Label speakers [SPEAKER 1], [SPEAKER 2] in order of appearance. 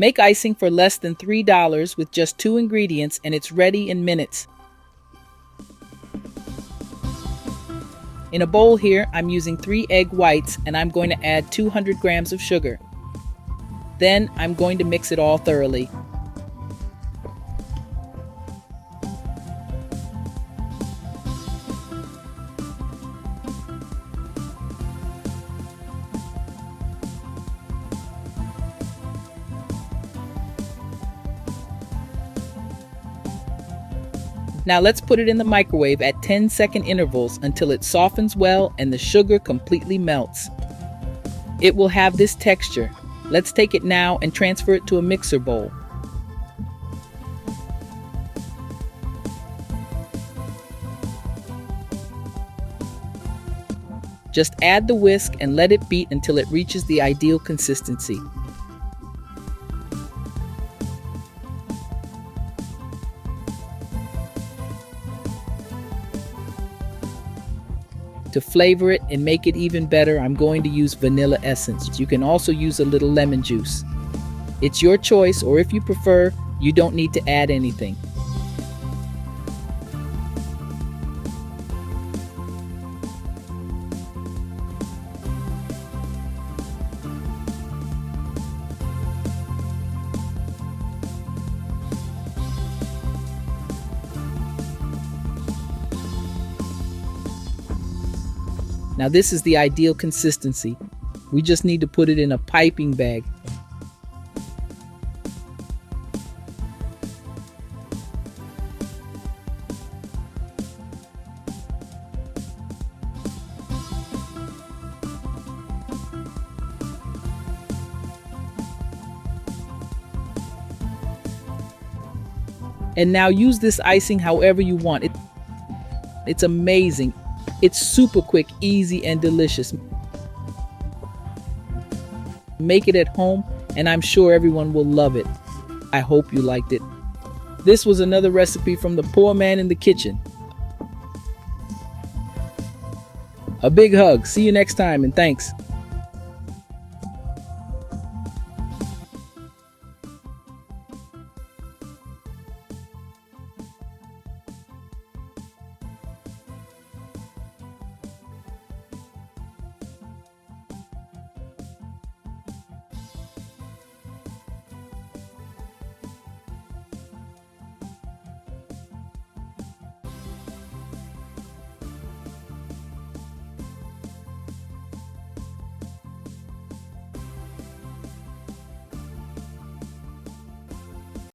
[SPEAKER 1] Make icing for less than $3 with just 2 ingredients and it's ready in minutes. In a bowl here, I'm using 3 egg whites and I'm going to add 200 grams of sugar. Then I'm going to mix it all thoroughly. Now let's put it in the microwave at 10-second intervals until it softens well and the sugar completely melts. It will have this texture. Let's take it now and transfer it to a mixer bowl. Just add the whisk and let it beat until it reaches the ideal consistency. To flavor it and make it even better, I'm going to use vanilla essence. You can also use a little lemon juice. It's your choice, or if you prefer, you don't need to add anything. Now this is the ideal consistency. We just need to put it in a piping bag. And now use this icing however you want. It's amazing. It's super quick, easy, and delicious. Make it at home, and I'm sure everyone will love it. I hope you liked it. This was another recipe from the poor man in the kitchen. A big hug. See you next time, and thanks.